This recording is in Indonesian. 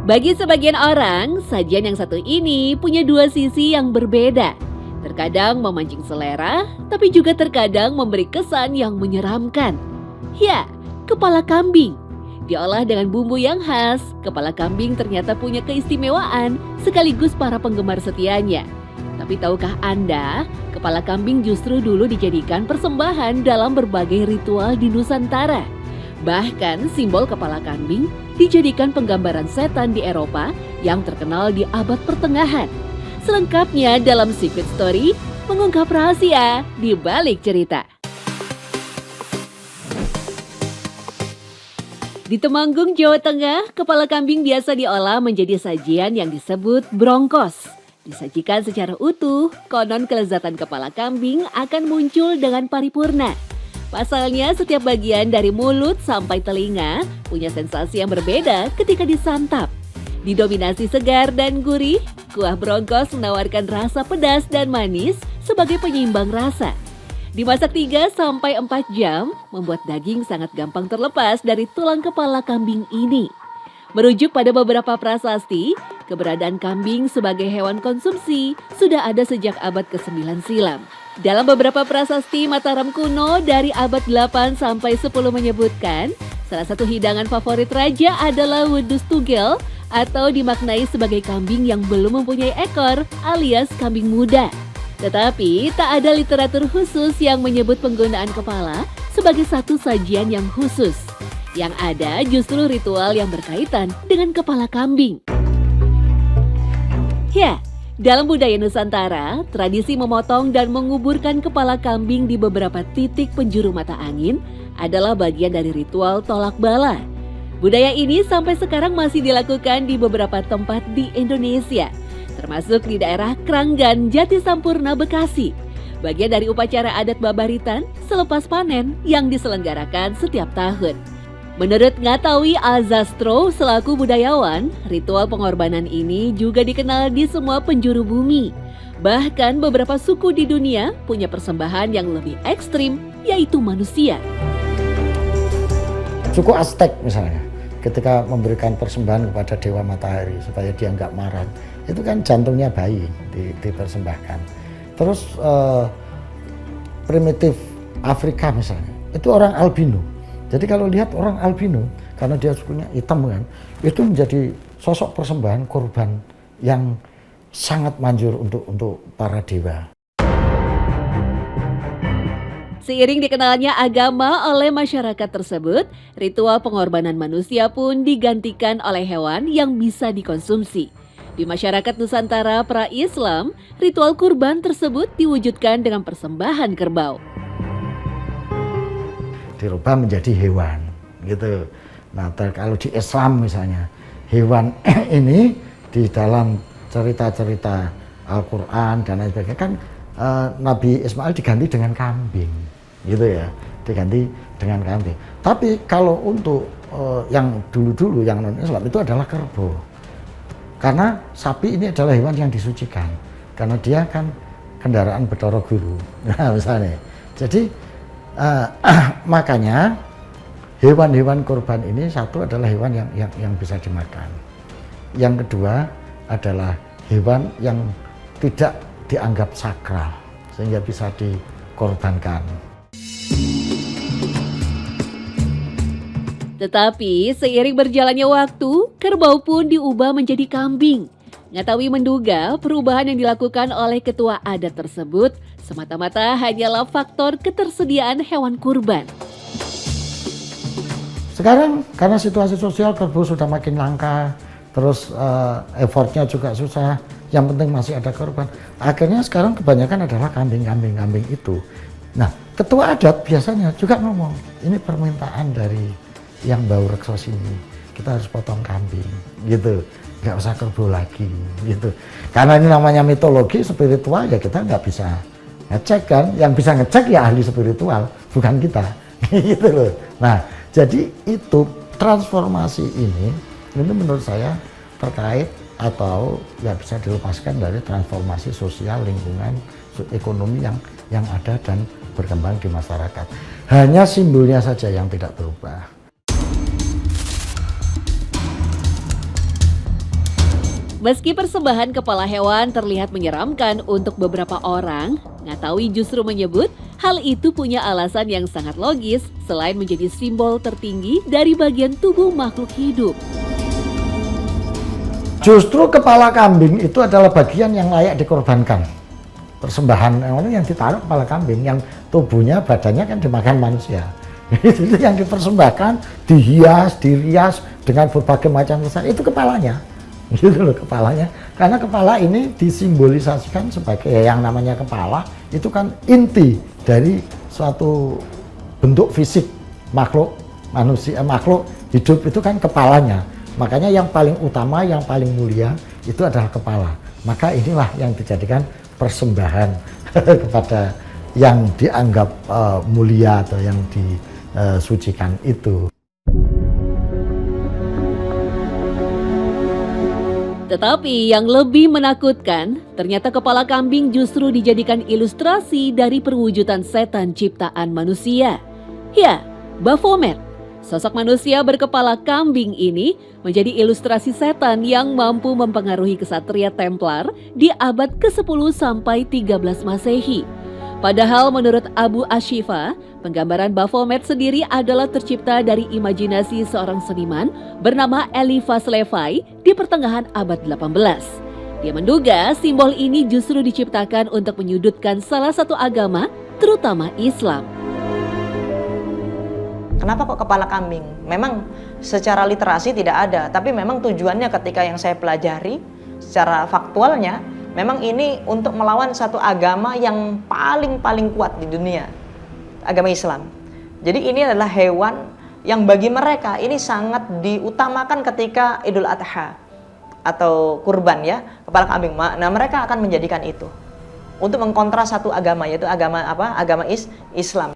Bagi sebagian orang, sajian yang satu ini punya dua sisi yang berbeda. Terkadang memancing selera, tapi juga terkadang memberi kesan yang menyeramkan. Ya, kepala kambing. Diolah dengan bumbu yang khas, kepala kambing ternyata punya keistimewaan sekaligus para penggemar setianya. Tapi tahukah Anda, kepala kambing justru dulu dijadikan persembahan dalam berbagai ritual di Nusantara. Bahkan simbol kepala kambing dijadikan penggambaran setan di Eropa yang terkenal di abad pertengahan. Selengkapnya dalam Secret Story, mengungkap rahasia di balik cerita. Di Temanggung, Jawa Tengah, kepala kambing biasa diolah menjadi sajian yang disebut brongkos. Disajikan secara utuh, konon kelezatan kepala kambing akan muncul dengan paripurna. Pasalnya, setiap bagian dari mulut sampai telinga punya sensasi yang berbeda ketika disantap. Didominasi segar dan gurih, kuah brongkos menawarkan rasa pedas dan manis sebagai penyeimbang rasa. Dimasak 3-4 jam, membuat daging sangat gampang terlepas dari tulang kepala kambing ini. Merujuk pada beberapa prasasti, keberadaan kambing sebagai hewan konsumsi sudah ada sejak abad ke-9 silam. Dalam beberapa prasasti Mataram kuno dari abad 8 sampai 10 menyebutkan, salah satu hidangan favorit raja adalah wedus tugel atau dimaknai sebagai kambing yang belum mempunyai ekor alias kambing muda. Tetapi tak ada literatur khusus yang menyebut penggunaan kepala sebagai satu sajian yang khusus. Yang ada justru ritual yang berkaitan dengan kepala kambing. Ya, dalam budaya Nusantara, tradisi memotong dan menguburkan kepala kambing di beberapa titik penjuru mata angin adalah bagian dari ritual tolak bala. Budaya ini sampai sekarang masih dilakukan di beberapa tempat di Indonesia, termasuk di daerah Kranggan, Jatisampurna, Bekasi. Bagian dari upacara adat babaritan selepas panen yang diselenggarakan setiap tahun. Menurut Ngatawi Azastro selaku budayawan, ritual pengorbanan ini juga dikenal di semua penjuru bumi. Bahkan beberapa suku di dunia punya persembahan yang lebih ekstrim, yaitu manusia. Suku Aztek misalnya, ketika memberikan persembahan kepada Dewa Matahari supaya dia nggak marah, itu kan jantungnya bayi dipersembahkan. Terus primitif Afrika misalnya, itu orang albino. Jadi kalau lihat orang albino, karena dia sukunya hitam kan, itu menjadi sosok persembahan korban yang sangat manjur untuk para dewa. Seiring dikenalnya agama oleh masyarakat tersebut, ritual pengorbanan manusia pun digantikan oleh hewan yang bisa dikonsumsi. Di masyarakat Nusantara pra-Islam, ritual kurban tersebut diwujudkan dengan persembahan kerbau. Dirubah menjadi hewan gitu. Nah, kalau di Islam misalnya, hewan ini di dalam cerita-cerita Al-Quran dan lain sebagainya kan Nabi Ismail diganti dengan kambing gitu ya, diganti dengan kambing. Tapi kalau untuk yang dulu-dulu yang non-Islam itu adalah kerbau. Karena sapi ini adalah hewan yang disucikan, karena dia kan kendaraan Bathara Guru. Nah, misalnya. Jadi makanya hewan-hewan kurban ini satu adalah hewan yang bisa dimakan. Yang kedua adalah hewan yang tidak dianggap sakral sehingga bisa dikorbankan. Tetapi seiring berjalannya waktu, kerbau pun diubah menjadi kambing. Ngatawi menduga perubahan yang dilakukan oleh ketua adat tersebut semata-mata hanyalah faktor ketersediaan hewan kurban. Sekarang karena situasi sosial kerbau sudah makin langka, terus effortnya juga susah, yang penting masih ada korban. Akhirnya sekarang kebanyakan adalah kambing itu. Nah, ketua adat biasanya juga ngomong, ini permintaan dari yang bau rekso sini, kita harus potong kambing, gitu. Nggak usah kerbau lagi, gitu. Karena ini namanya mitologi spiritual, ya kita nggak bisa ngecek kan. Yang bisa ngecek ya ahli spiritual, bukan kita, gitu loh. Nah, jadi itu transformasi ini menurut saya terkait atau nggak bisa dilepaskan dari transformasi sosial, lingkungan, ekonomi yang ada dan berkembang di masyarakat. Hanya simbolnya saja yang tidak berubah. Meski persembahan kepala hewan terlihat menyeramkan untuk beberapa orang, Ngatawi justru menyebut hal itu punya alasan yang sangat logis selain menjadi simbol tertinggi dari bagian tubuh makhluk hidup. Justru kepala kambing itu adalah bagian yang layak dikorbankan. Persembahan yang ditaruh kepala kambing, yang tubuhnya, badannya kan dimakan manusia. Itu yang dipersembahkan, dihias, dirias dengan berbagai macam kesan, itu kepalanya. Gitu loh kepalanya. Karena kepala ini disimbolisasikan sebagai yang namanya kepala, itu kan inti dari suatu bentuk fisik makhluk manusia, makhluk hidup itu kan kepalanya. Makanya yang paling utama, yang paling mulia itu adalah kepala. Maka inilah yang dijadikan persembahan kepada yang dianggap mulia atau yang disucikan itu. Tetapi yang lebih menakutkan, ternyata kepala kambing justru dijadikan ilustrasi dari perwujudan setan ciptaan manusia. Ya, Baphomet. Sosok manusia berkepala kambing ini menjadi ilustrasi setan yang mampu mempengaruhi kesatria Templar di abad ke-10 sampai 13 Masehi. Padahal menurut Abu Ashifa, penggambaran Baphomet sendiri adalah tercipta dari imajinasi seorang seniman bernama Eliphas Levi di pertengahan abad 18. Dia menduga simbol ini justru diciptakan untuk menyudutkan salah satu agama, terutama Islam. Kenapa kok kepala kambing? Memang secara literasi tidak ada, tapi memang tujuannya ketika yang saya pelajari secara faktualnya, memang ini untuk melawan satu agama yang paling kuat di dunia, agama Islam. Jadi ini adalah hewan yang bagi mereka ini sangat diutamakan ketika Idul Adha atau kurban ya, kepala kambing. Nah, mereka akan menjadikan itu untuk mengkontra satu agama, yaitu agama apa? Agama Islam.